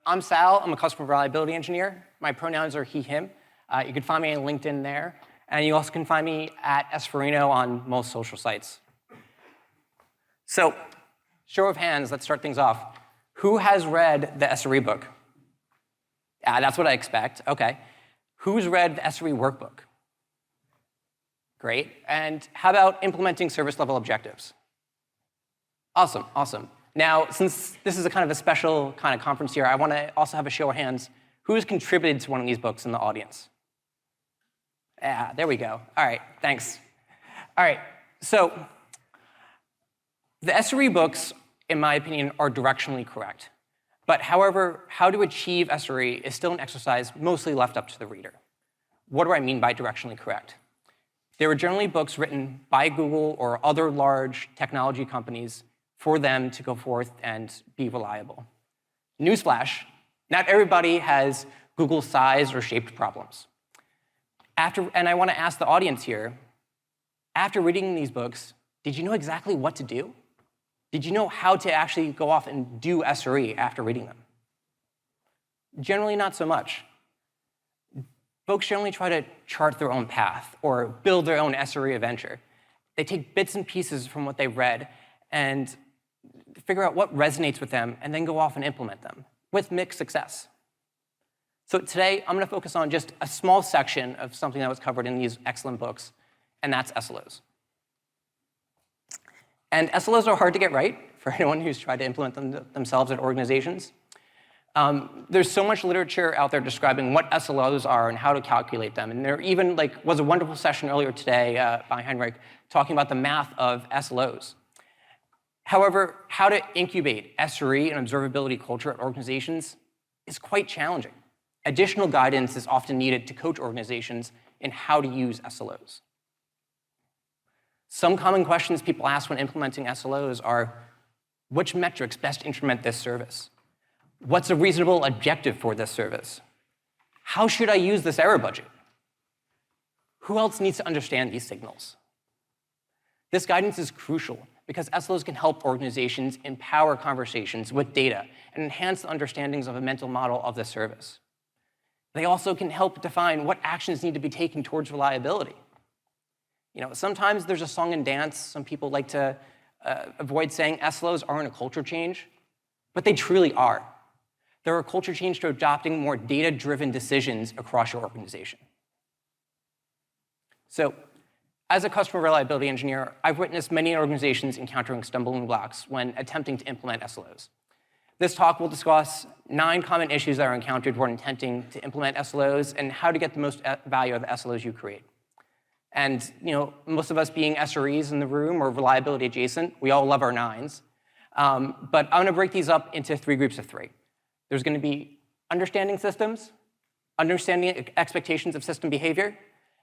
I'm Sal. I'm a customer reliability engineer. My pronouns are he, him. You can find me on LinkedIn there. And you also can find me at Furino on most social sites. So, show of hands, let's start things off. Who has read the SRE book? That's what I expect. OK. Who's read the SRE workbook? Great. And how about implementing service level objectives? Awesome, awesome. Now, since this is a kind of a special kind of conference here, I want to also have a show of hands. Who has contributed to one of these books in the audience? Yeah, there we go. All right, thanks. All right, so the SRE books, in my opinion, are directionally correct. But however, how to achieve SRE is still an exercise mostly left up to the reader. What do I mean by directionally correct? They were generally books written by Google or other large technology companies for them to go forth and be reliable. Newsflash, not everybody has Google size or shaped problems. And I want to ask the audience here, after reading these books, did you know exactly what to do? Did you know how to actually go off and do SRE after reading them? Generally not so much. Folks generally try to chart their own path or build their own SRE adventure. They take bits and pieces from what they've read and figure out what resonates with them and then go off and implement them with mixed success. So today, I'm going to focus on just a small section of something that was covered in these excellent books, and that's SLOs. And SLOs are hard to get right for anyone who's tried to implement them themselves at organizations. There's so much literature out there describing what SLOs are and how to calculate them. And there even was a wonderful session earlier today by Heinrich talking about the math of SLOs. However, how to incubate SRE and observability culture at organizations is quite challenging. Additional guidance is often needed to coach organizations in how to use SLOs. Some common questions people ask when implementing SLOs are, which metrics best instrument this service? What's a reasonable objective for this service? How should I use this error budget? Who else needs to understand these signals? This guidance is crucial because SLOs can help organizations empower conversations with data and enhance the understandings of a mental model of the service. They also can help define what actions need to be taken towards reliability. Sometimes there's a song and dance. Some people like to avoid saying SLOs aren't a culture change, but they truly are. They're a culture change to adopting more data-driven decisions across your organization. So, as a customer reliability engineer, I've witnessed many organizations encountering stumbling blocks when attempting to implement SLOs. This talk will discuss 9 common issues that are encountered when attempting to implement SLOs and how to get the most value of the SLOs you create. And most of us being SREs in the room or reliability adjacent, we all love our 9s. But I'm going to break these up into 3 groups of 3. There's going to be understanding systems, understanding expectations of system behavior,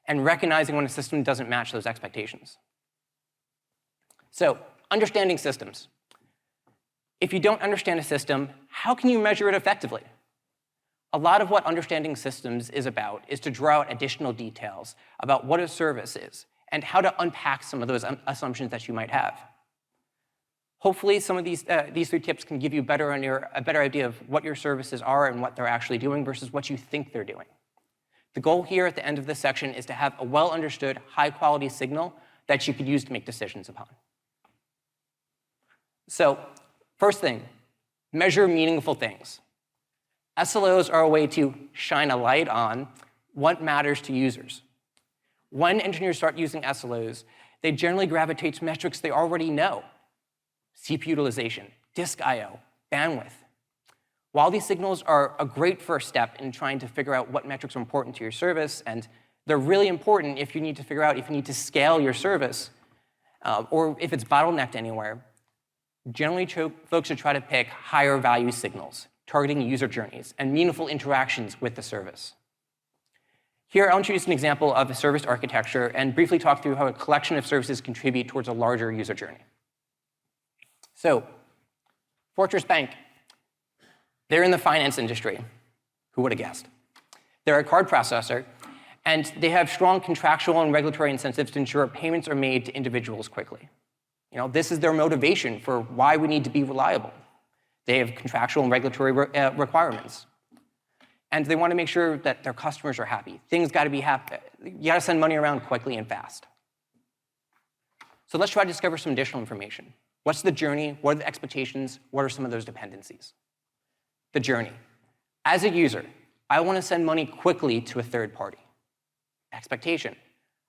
and recognizing when a system doesn't match those expectations. So, understanding systems. If you don't understand a system, how can you measure it effectively? A lot of what understanding systems is about is to draw out additional details about what a service is and how to unpack some of those assumptions that you might have. Hopefully, some of these 3 tips can give you a better idea of what your services are and what they're actually doing versus what you think they're doing. The goal here at the end of this section is to have a well-understood, high-quality signal that you could use to make decisions upon. So, first thing, measure meaningful things. SLOs are a way to shine a light on what matters to users. When engineers start using SLOs, they generally gravitate to metrics they already know. CPU utilization, disk I/O, bandwidth. While these signals are a great first step in trying to figure out what metrics are important to your service, and they're really important if you need to figure out if you need to scale your service, or if it's bottlenecked anywhere, generally folks should try to pick higher value signals, targeting user journeys and meaningful interactions with the service. Here, I'll introduce an example of a service architecture and briefly talk through how a collection of services contribute towards a larger user journey. So, Fortress Bank. They're in the finance industry. Who would have guessed? They're a card processor, and they have strong contractual and regulatory incentives to ensure payments are made to individuals quickly. This is their motivation for why we need to be reliable. They have contractual and regulatory requirements. And they want to make sure that their customers are happy. Things got to be happy. You got to send money around quickly and fast. So let's try to discover some additional information. What's the journey? What are the expectations? What are some of those dependencies? The journey. As a user, I want to send money quickly to a third party. Expectation.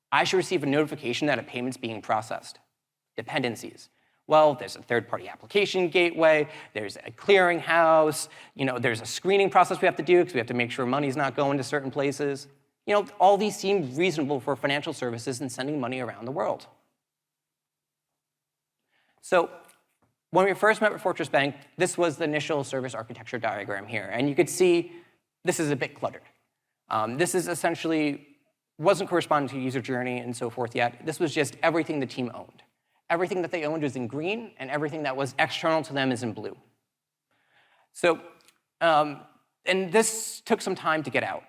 I should receive a notification that a payment's being processed. Dependencies. Well, there's a third-party application gateway, there's a clearinghouse, there's a screening process we have to do because we have to make sure money's not going to certain places. All these seem reasonable for financial services and sending money around the world. So when we first met with Fortress Bank, this was the initial service architecture diagram here. And you could see this is a bit cluttered. This is essentially wasn't corresponding to user journey and so forth yet. This was just everything the team owned. Everything that they owned is in green, and everything that was external to them is in blue. So, and this took some time to get out.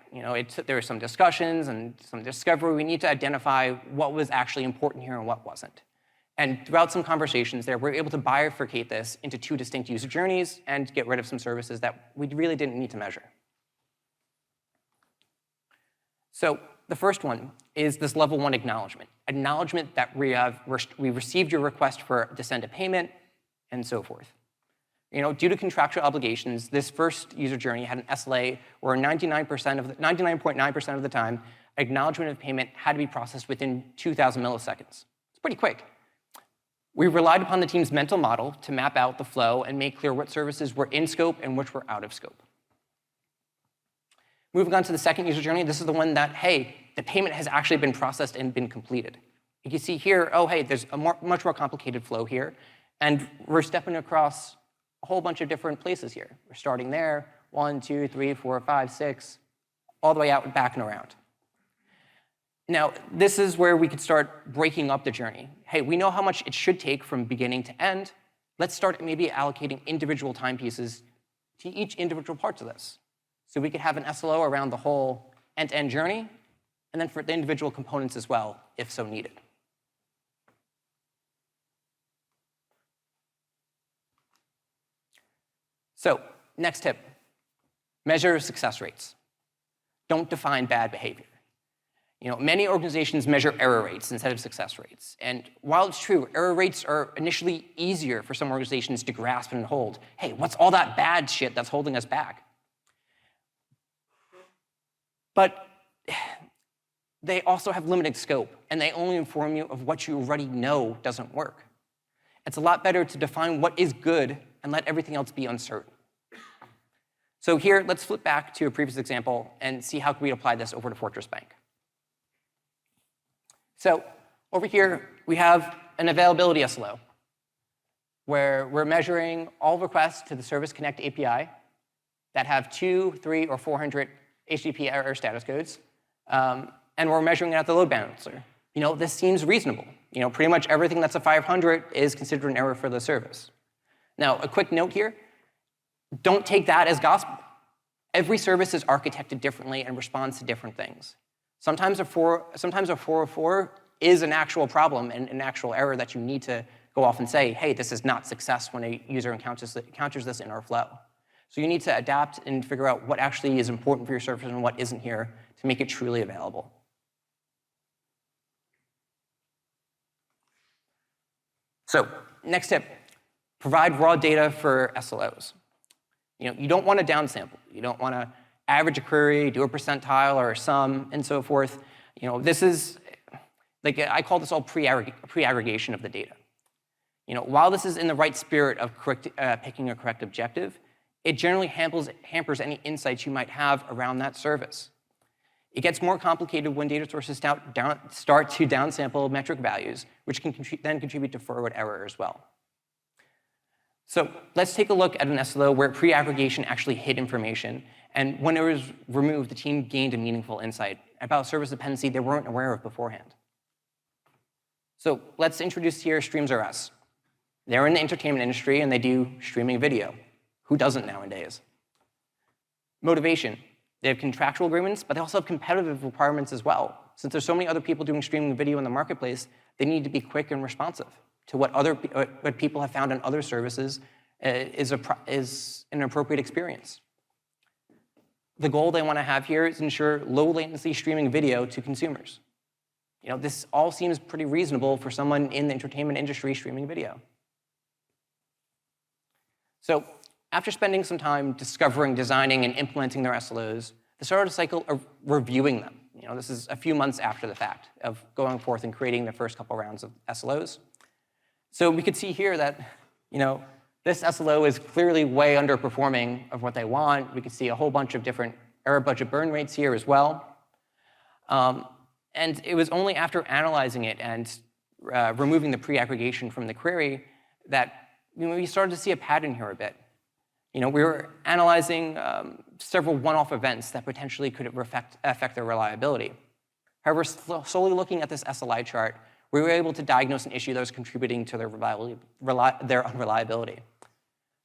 There were some discussions and some discovery. We need to identify what was actually important here and what wasn't. And throughout some conversations there, we were able to bifurcate this into two distinct user journeys and get rid of some services that we really didn't need to measure. So the first one is this level 1 acknowledgement. Acknowledgement that we received your request to send a payment, and so forth. Due to contractual obligations, this first user journey had an SLA where 99.9% of the time, acknowledgement of payment had to be processed within 2,000 milliseconds. It's pretty quick. We relied upon the team's mental model to map out the flow and make clear what services were in scope and which were out of scope. Moving on to the second user journey, this is the one that, hey, the payment has actually been processed and been completed. You can see here, oh, hey, there's a much more complicated flow here, and we're stepping across a whole bunch of different places here. We're starting there, 1, 2, 3, 4, 5, 6, all the way out and back and around. Now, this is where we could start breaking up the journey. Hey, we know how much it should take from beginning to end. Let's start maybe allocating individual time pieces to each individual parts of this. So we could have an SLO around the whole end-to-end journey, and then for the individual components as well, if so needed. So next tip, measure success rates. Don't define bad behavior. Many organizations measure error rates instead of success rates. And while it's true, error rates are initially easier for some organizations to grasp and hold. Hey, what's all that bad shit that's holding us back? But they also have limited scope, and they only inform you of what you already know doesn't work. It's a lot better to define what is good and let everything else be uncertain. So here, let's flip back to a previous example and see how we apply this over to Fortress Bank. So over here, we have an availability SLO, where we're measuring all requests to the Service Connect API that have 2, 3, or 400 HTTP error status codes, and we're measuring it at the load balancer. This seems reasonable. Pretty much everything that's a 500 is considered an error for the service. Now, a quick note here, don't take that as gospel. Every service is architected differently and responds to different things. Sometimes a 404 is an actual problem and an actual error that you need to go off and say, hey, this is not success when a user encounters this in our flow. So you need to adapt and figure out what actually is important for your service and what isn't here to make it truly available. So next tip, provide raw data for SLOs. You don't want to downsample. You don't want to average a query, do a percentile or a sum, and so forth. This is, I call this all pre-aggregation of the data. While this is in the right spirit of picking a correct objective, it generally hampers any insights you might have around that service. It gets more complicated when data sources start to downsample metric values, which can then contribute to forward error as well. So let's take a look at an SLO where pre-aggregation actually hid information, and when it was removed, the team gained a meaningful insight about a service dependency they weren't aware of beforehand. So let's introduce here StreamsRS. They're in the entertainment industry, and they do streaming video. Who doesn't nowadays? Motivation. They have contractual agreements, but they also have competitive requirements as well. Since there's so many other people doing streaming video in the marketplace, they need to be quick and responsive to what people have found in other services is an appropriate experience. The goal they want to have here is ensure low latency streaming video to consumers. This all seems pretty reasonable for someone in the entertainment industry streaming video. So after spending some time discovering, designing, and implementing their SLOs, they started a cycle of reviewing them. This is a few months after the fact of going forth and creating the first couple rounds of SLOs. So we could see here that, this SLO is clearly way underperforming of what they want. We could see a whole bunch of different error budget burn rates here as well. And it was only after analyzing it and removing the pre-aggregation from the query that we started to see a pattern here a bit. We were analyzing several one-off events that potentially could affect their reliability. However, solely looking at this SLI chart, we were able to diagnose an issue that was contributing to their unreliability.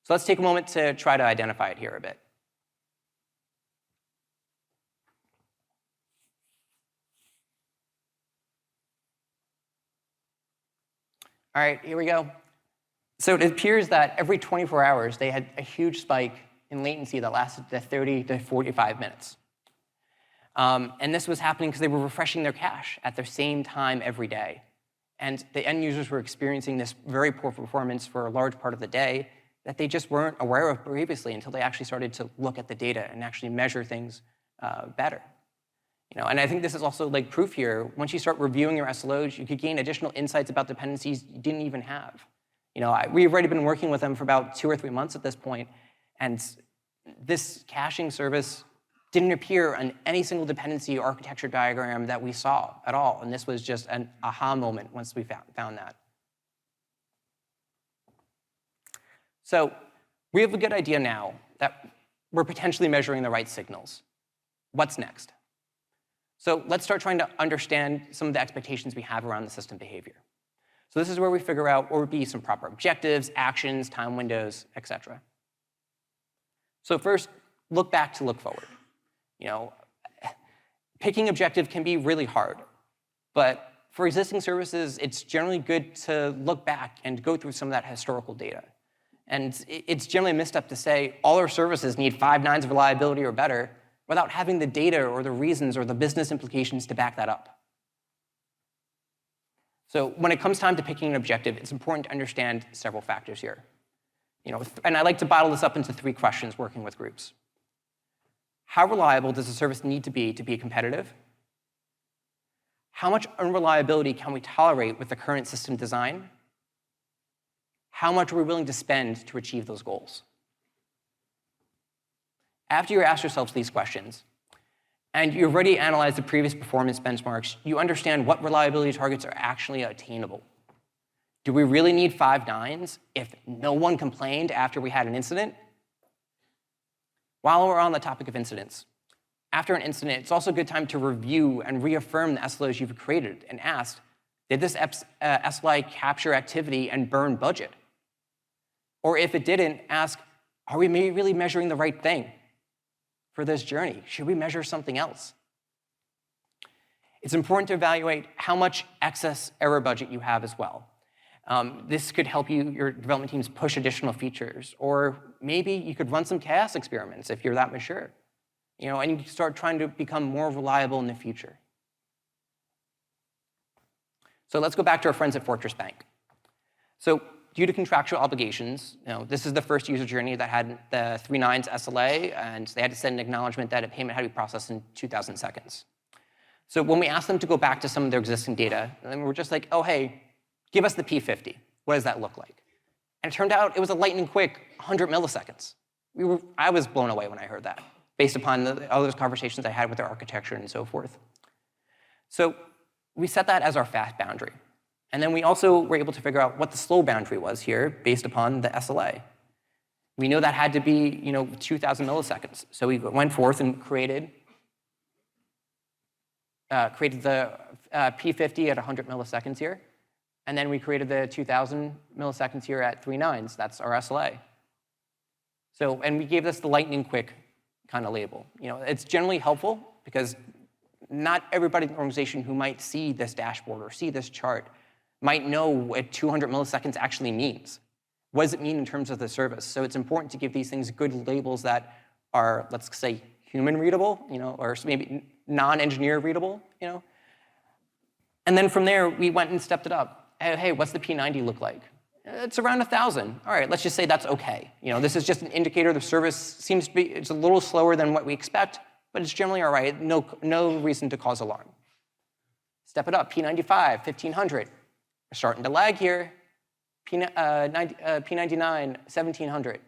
So let's take a moment to try to identify it here a bit. All right, here we go. So it appears that every 24 hours, they had a huge spike in latency that lasted to 30 to 45 minutes. And this was happening because they were refreshing their cache at the same time every day. And the end users were experiencing this very poor performance for a large part of the day that they just weren't aware of previously until they actually started to look at the data and actually measure things better. And I think this is also like proof here. Once you start reviewing your SLOs, you could gain additional insights about dependencies you didn't even have. We've already been working with them for about 2 or 3 months at this point, and this caching service didn't appear on any single dependency or architecture diagram that we saw at all, and this was just an aha moment once we found that. So we have a good idea now that we're potentially measuring the right signals. What's next? So let's start trying to understand some of the expectations we have around the system behavior. So this is where we figure out what would be some proper objectives, actions, time windows, etc. So first, look back to look forward. Picking objective can be really hard, but for existing services, it's generally good to look back and go through some of that historical data. And it's generally a misstep to say all our services need 5 nines of reliability or better without having the data or the reasons or the business implications to back that up. So when it comes time to picking an objective, it's important to understand several factors here. And I like to bottle this up into 3 questions working with groups. How reliable does a service need to be competitive? How much unreliability can we tolerate with the current system design? How much are we willing to spend to achieve those goals? After you ask yourselves these questions, and you've already analyzed the previous performance benchmarks, you understand what reliability targets are actually attainable. Do we really need 5 nines if no one complained after we had an incident? While we're on the topic of incidents, after an incident, it's also a good time to review and reaffirm the SLOs you've created and ask, did this SLI capture activity and burn budget? Or if it didn't, ask, are we really measuring the right thing for this journey? Should we measure something else? It's important to evaluate how much excess error budget you have as well. This could help your development teams push additional features, or maybe you could run some chaos experiments if you're that mature, and you start trying to become more reliable in the future. So let's go back to our friends at Fortress Bank. So due to contractual obligations, this is the first user journey that had the 3 nines SLA, and they had to send an acknowledgement that a payment had to be processed in 2,000 seconds. So when we asked them to go back to some of their existing data, and we're just like, oh, hey, give us the P50. What does that look like? And it turned out it was a lightning quick 100 milliseconds. I was blown away when I heard that, based upon all those conversations I had with their architecture and so forth. So we set that as our fast boundary. And then we also were able to figure out what the slow boundary was here based upon the SLA. We know that had to be 2,000 milliseconds. So we went forth and created the P50 at 100 milliseconds here. And then we created the 2,000 milliseconds here at 3 nines. That's our SLA. So, and we gave this the lightning quick kind of label. It's generally helpful because not everybody in the organization who might see this dashboard or see this chart might know what 200 milliseconds actually means. What does it mean in terms of the service? So it's important to give these things good labels that are, let's say, human readable, or maybe non-engineer readable, And then from there, we went and stepped it up. Hey, what's the P90 look like? It's around 1,000. All right, let's just say that's OK. This is just an indicator. The service seems to be, it's a little slower than what we expect, but it's generally all right. No reason to cause alarm. Step it up, P95, 1,500. We're starting to lag here. P99, 1,700.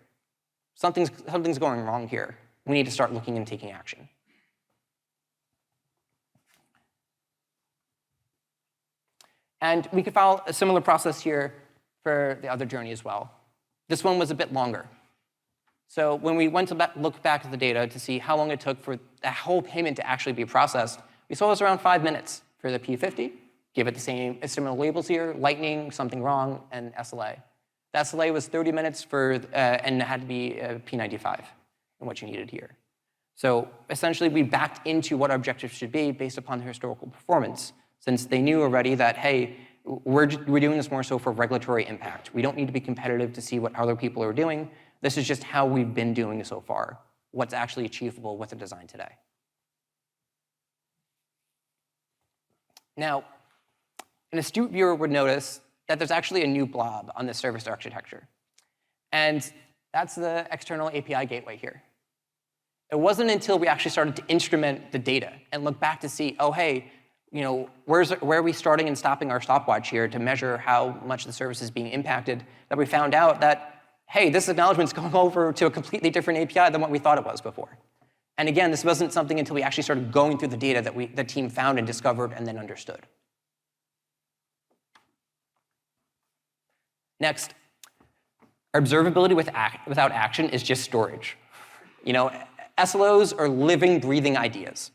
Something's going wrong here. We need to start looking and taking action. And we could follow a similar process here for the other journey as well. This one was a bit longer. So when we went to look back at the data to see how long it took for the whole payment to actually be processed, we saw it was around 5 minutes for the P50. Give it the same similar labels here: lightning, something wrong, and SLA. The SLA was 30 minutes and it had to be P95 and what you needed here. So essentially, we backed into what our objectives should be based upon the historical performance, since they knew already that, hey, we're doing this more so for regulatory impact. We don't need to be competitive to see what other people are doing. This is just how we've been doing so far, what's actually achievable with the design today. Now, an astute viewer would notice that there's actually a new blob on this service architecture. And that's the external API gateway here. It wasn't until we actually started to instrument the data and look back to see, oh, hey, where are we starting and stopping our stopwatch here to measure how much the service is being impacted, that we found out that, hey, this acknowledgement's going over to a completely different API than what we thought it was before. And again, this wasn't something until we actually started going through the data that the team found and discovered and then understood. Next, observability without action is just storage. SLOs are living, breathing ideas.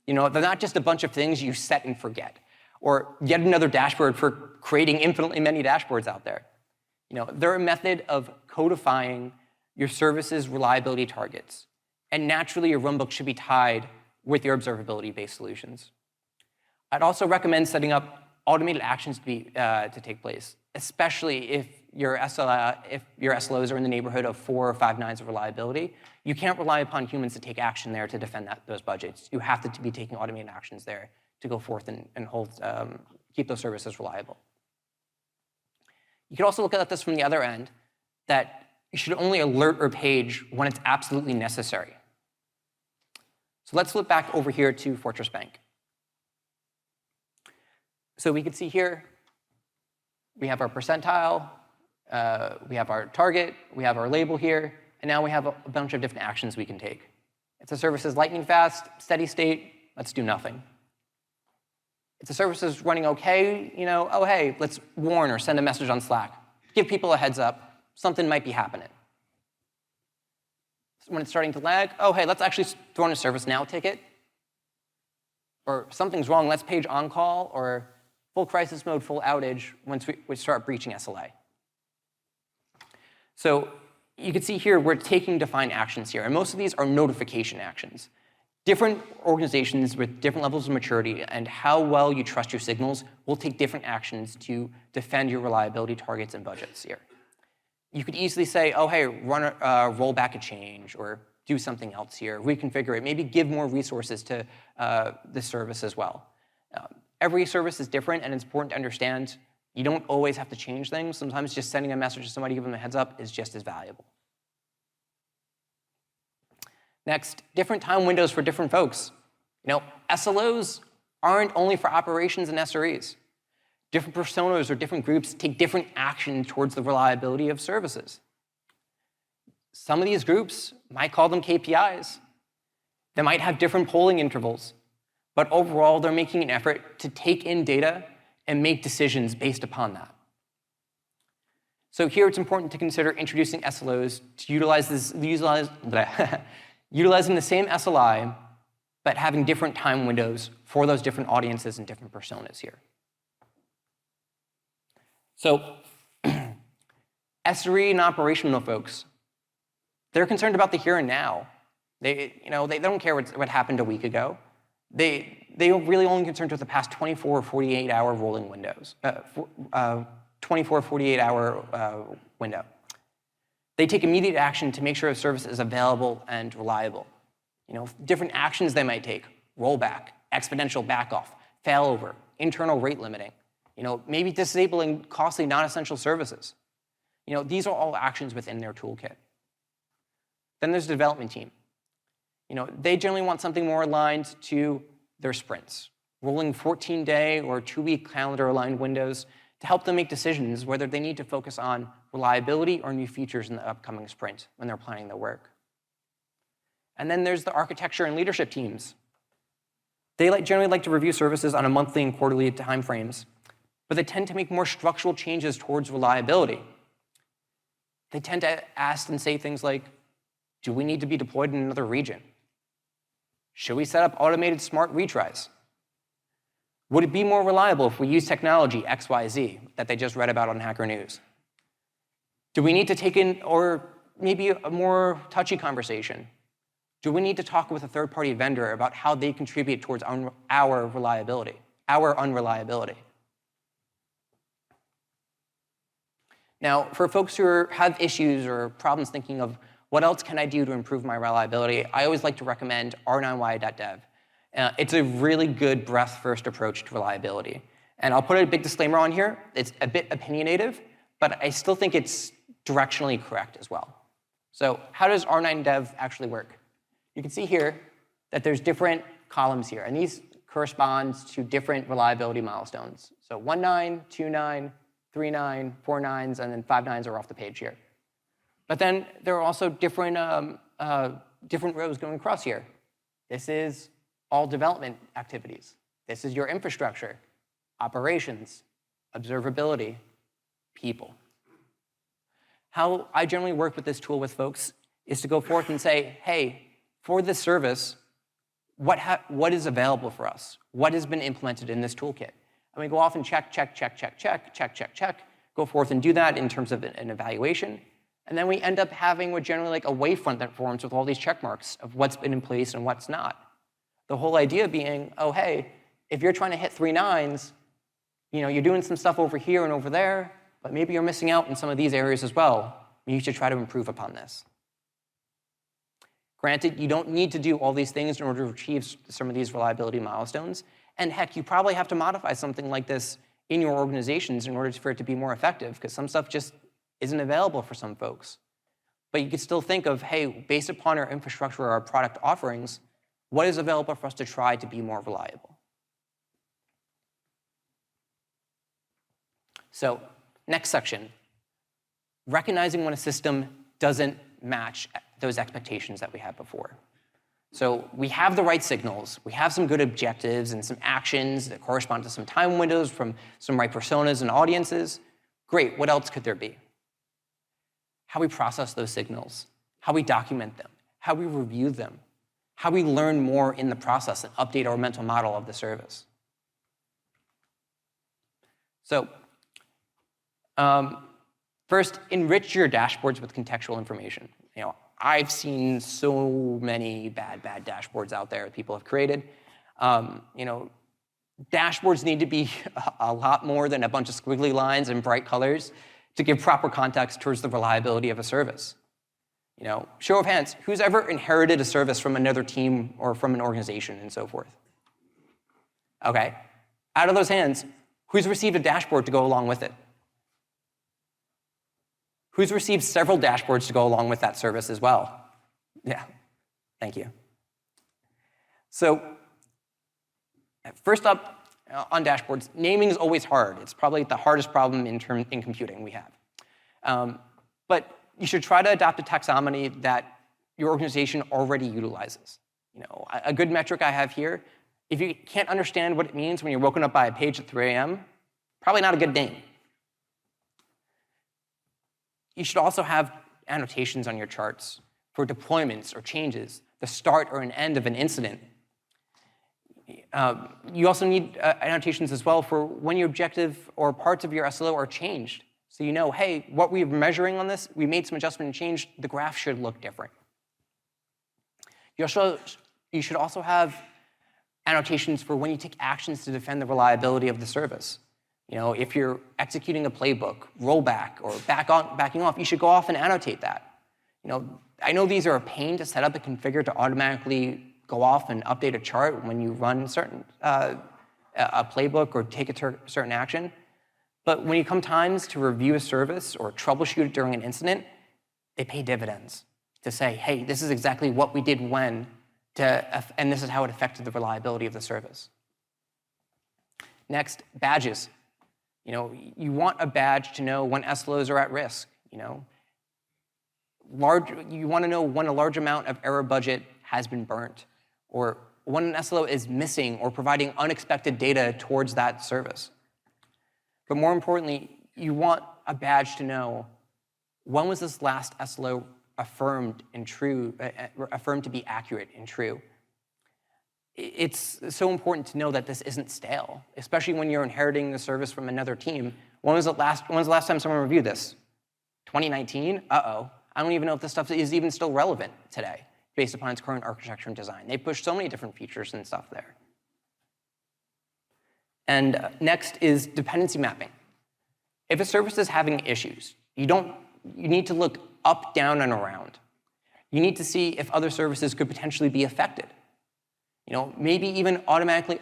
They're not just a bunch of things you set and forget, or yet another dashboard for creating infinitely many dashboards out there. They're a method of codifying your service's reliability targets, and naturally your runbook should be tied with your observability-based solutions. I'd also recommend setting up automated actions to take place, especially if your SLOs are in the neighborhood of 4 or 5 nines of reliability. You can't rely upon humans to take action there to defend those budgets. You have to be taking automated actions there to go forth and keep those services reliable. You could also look at this from the other end, that you should only alert or page when it's absolutely necessary. So let's flip back over here to Fortress Bank. So we can see here, we have our percentile, we have our target, we have our label here, and now we have a bunch of different actions we can take. If the service is lightning fast, steady state, let's do nothing. If the service is running okay, oh, hey, let's warn or send a message on Slack. Give people a heads up, something might be happening. When it's starting to lag, oh, hey, let's actually throw in a ServiceNow ticket. Or something's wrong, let's page on-call, or full crisis mode, full outage once we start breaching SLA. So you can see here, we're taking defined actions here, and most of these are notification actions. Different organizations with different levels of maturity and how well you trust your signals will take different actions to defend your reliability targets and budgets here. You could easily say, oh, hey, roll back a change, or do something else here, reconfigure it, maybe give more resources to the service as well. Every service is different, and it's important to understand you don't always have to change things. Sometimes just sending a message to somebody, giving them a heads up, is just as valuable. Next, different time windows for different folks. SLOs aren't only for operations and SREs. Different personas or different groups take different action towards the reliability of services. Some of these groups might call them KPIs. They might have different polling intervals. But overall, they're making an effort to take in data and make decisions based upon that. So here it's important to consider introducing SLOs to utilizing the same SLI, but having different time windows for those different audiences and different personas here. So SRE and operational folks, they're concerned about the here and now. They don't care what happened a week ago. They are really only concerned with the past 24 or 48 hour rolling windows, 24 or 48 hour window. They take immediate action to make sure a service is available and reliable. Different actions they might take: rollback, exponential backoff, failover, internal rate limiting, maybe disabling costly non-essential services. These are all actions within their toolkit. Then there's the development team. They generally want something more aligned to their sprints, rolling 14-day or 2-week calendar-aligned windows to help them make decisions whether they need to focus on reliability or new features in the upcoming sprint when they're planning their work. And then there's the architecture and leadership teams. They generally like to review services on a monthly and quarterly timeframes, but they tend to make more structural changes towards reliability. They tend to ask and say things like, do we need to be deployed in another region? Should we set up automated smart retries? Would it be more reliable if we use technology XYZ that they just read about on Hacker News? Do we need to take in, or maybe a more touchy conversation, do we need to talk with a third-party vendor about how they contribute towards our reliability, our unreliability? Now, for folks who have issues or problems thinking of what else can I do to improve my reliability, I always like to recommend r9y.dev. It's a really good breadth-first approach to reliability. And I'll put a big disclaimer on here. It's a bit opinionative, but I still think it's directionally correct as well. So how does R9dev actually work? You can see here that there's different columns here, and these correspond to different reliability milestones. So 1.9, 2.9, 3.9, 4.9s, and then 5.9s are off the page here. But then there are also different rows going across here. This is all development activities. This is your infrastructure, operations, observability, people. How I generally work with this tool with folks is to go forth and say, hey, for this service, what is available for us? What has been implemented in this toolkit? And we go off and check, go forth and do that in terms of an evaluation. And then we end up having what generally like a wavefront that forms with all these check marks of what's been in place and what's not. The whole idea being, oh, hey, if you're trying to hit 3.9s, you're doing some stuff over here and over there, but maybe you're missing out in some of these areas as well. You should try to improve upon this. Granted, you don't need to do all these things in order to achieve some of these reliability milestones. And heck, you probably have to modify something like this in your organizations in order for it to be more effective, because some stuff just isn't available for some folks. But you could still think of, hey, based upon our infrastructure or our product offerings, what is available for us to try to be more reliable? So, next section, recognizing when a system doesn't match those expectations that we had before. So we have the right signals, we have some good objectives and some actions that correspond to some time windows from some right personas and audiences. Great, what else could there be? How we process those signals, how we document them, how we review them, how we learn more in the process and update our mental model of the service. So, first, enrich your dashboards with contextual information. I've seen so many bad dashboards out there that people have created. Dashboards need to be a lot more than a bunch of squiggly lines and bright colors to give proper context towards the reliability of a service. Show of hands, who's ever inherited a service from another team or from an organization and so forth? Okay, out of those hands, who's received a dashboard to go along with it? Who's received several dashboards to go along with that service as well? Yeah, thank you. So, first up on dashboards, naming is always hard. It's probably the hardest problem in computing we have. But you should try to adopt a taxonomy that your organization already utilizes. A good metric I have here, if you can't understand what it means when you're woken up by a page at 3 a.m., probably not a good name. You should also have annotations on your charts for deployments or changes, the start or an end of an incident. You also need annotations as well for when your objective or parts of your SLO are changed. So you know, hey, what we're measuring on this, we made some adjustment and change, the graph should look different. You should also have annotations for when you take actions to defend the reliability of the service. If you're executing a playbook, rollback, or backing off, you should go off and annotate that. I know these are a pain to set up and configure to automatically go off and update a chart when you run a playbook or take a certain action. But when you come times to review a service or troubleshoot it during an incident, they pay dividends to say, hey, this is exactly what we did when, and this is how it affected the reliability of the service. Next, badges. You want a badge to know when SLOs are at risk. You want to know when a large amount of error budget has been burnt, or when an SLO is missing or providing unexpected data towards that service. But more importantly, you want a badge to know when was this last SLO affirmed to be accurate and true. It's so important to know that this isn't stale, especially when you're inheriting the service from another team. When was the last time someone reviewed this? 2019? Uh-oh. I don't even know if this stuff is even still relevant today, based upon its current architecture and design. They push so many different features and stuff there. And next is dependency mapping. If a service is having issues, you need to look up, down, and around. You need to see if other services could potentially be affected. Maybe even automatically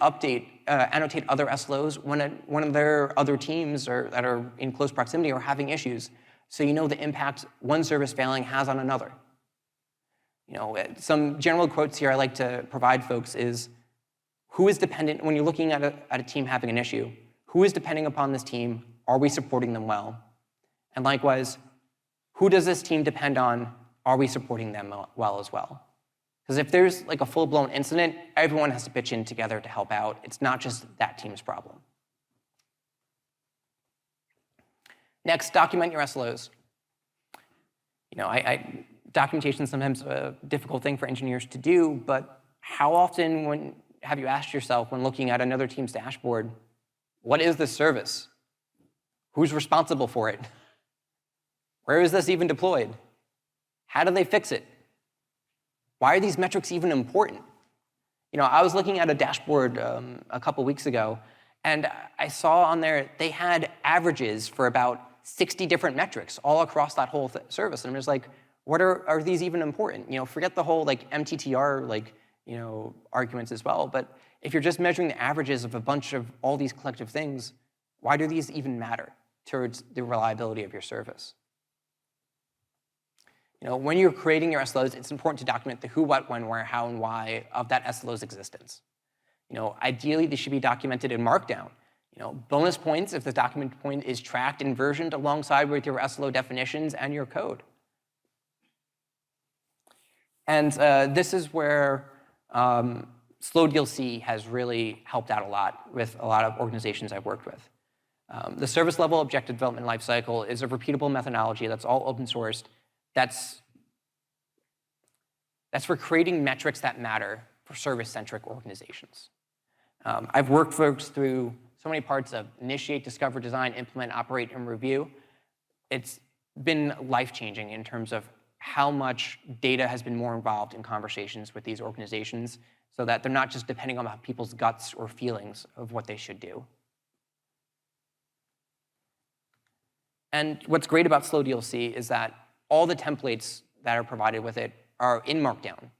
annotate other SLOs when one of their other teams that are in close proximity are having issues, so you know the impact one service failing has on another. Some general quotes here I like to provide folks is, who is dependent, when you're looking at a team having an issue, who is depending upon this team? Are we supporting them well? And likewise, who does this team depend on? Are we supporting them well as well? Because if there's like a full-blown incident, everyone has to pitch in together to help out. It's not just that team's problem. Next, document your SLOs. Documentation is sometimes a difficult thing for engineers to do, but how often have you asked yourself when looking at another team's dashboard, what is this service? Who's responsible for it? Where is this even deployed? How do they fix it? Why are these metrics even important? I was looking at a dashboard a couple weeks ago, and I saw on there they had averages for about 60 different metrics all across that whole service. And I'm just like, what are these even important? Forget the whole MTTR arguments as well. But if you're just measuring the averages of a bunch of all these collective things, why do these even matter towards the reliability of your service? When you're creating your SLOs, it's important to document the who, what, when, where, how, and why of that SLO's existence. Ideally, they should be documented in Markdown. Bonus points if the document point is tracked and versioned alongside with your SLO definitions and your code. And this is where SLODLC has really helped out a lot with a lot of organizations I've worked with. The service level objective development lifecycle is a repeatable methodology that's all open sourced. That's for creating metrics that matter for service-centric organizations. I've worked folks through so many parts of initiate, discover, design, implement, operate, and review. It's been life-changing in terms of how much data has been more involved in conversations with these organizations so that they're not just depending on people's guts or feelings of what they should do. And what's great about SLODLC is that all the templates that are provided with it are in Markdown.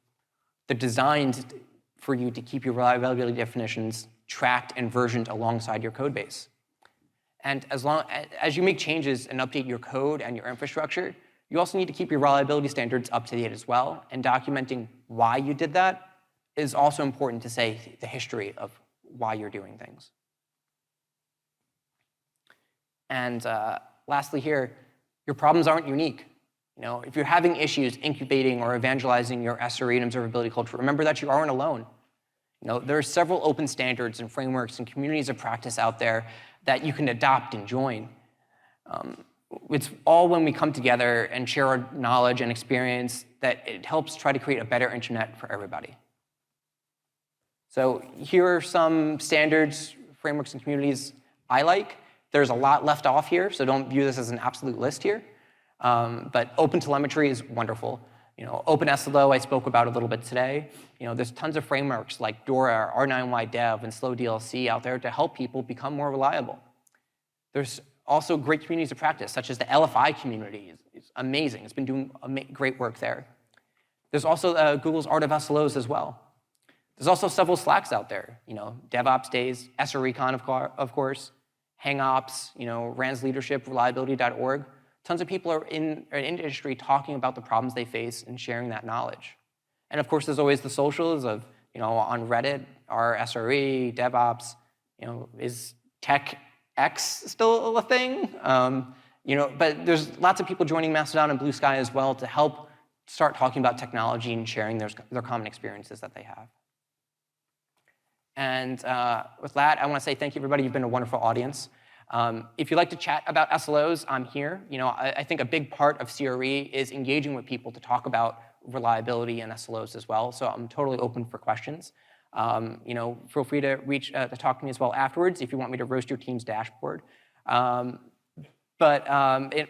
They're designed for you to keep your reliability definitions tracked and versioned alongside your code base. And as you make changes and update your code and your infrastructure, you also need to keep your reliability standards up to date as well. And documenting why you did that is also important to say the history of why you're doing things. And lastly here, your problems aren't unique. If you're having issues incubating or evangelizing your SRE and observability culture, remember that you aren't alone. There are several open standards and frameworks and communities of practice out there that you can adopt and join. It's all when we come together and share our knowledge and experience that it helps try to create a better internet for everybody. So here are some standards, frameworks, and communities I like. There's a lot left off here, so don't view this as an absolute list here. But OpenTelemetry is wonderful. OpenSLO I spoke about a little bit today. There's tons of frameworks like Dora, R9Y Dev, and SLODLC out there to help people become more reliable. There's also great communities of practice, such as the LFI community is amazing. It's been doing great work there. There's also Google's Art of SLOs as well. There's also several Slacks out there, DevOps Days, SREcon, of course, HangOps, RANS Leadership, reliability.org. Tons of people are in the industry talking about the problems they face and sharing that knowledge. And of course, there's always the socials of, on Reddit, our SRE, DevOps, is Tech X still a thing? But there's lots of people joining Mastodon and Blue Sky as well to help start talking about technology and sharing their common experiences that they have. And with that, I want to say thank you, everybody. You've been a wonderful audience. If you'd like to chat about SLOs, I'm here. I think a big part of CRE is engaging with people to talk about reliability and SLOs as well. So I'm totally open for questions. Feel free to reach to talk to me as well afterwards if you want me to roast your team's dashboard. But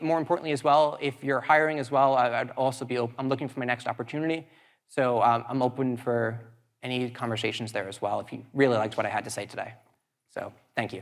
more importantly as well, if you're hiring as well, I'd also be I'm looking for my next opportunity. So I'm open for any conversations there as well if you really liked what I had to say today. So thank you.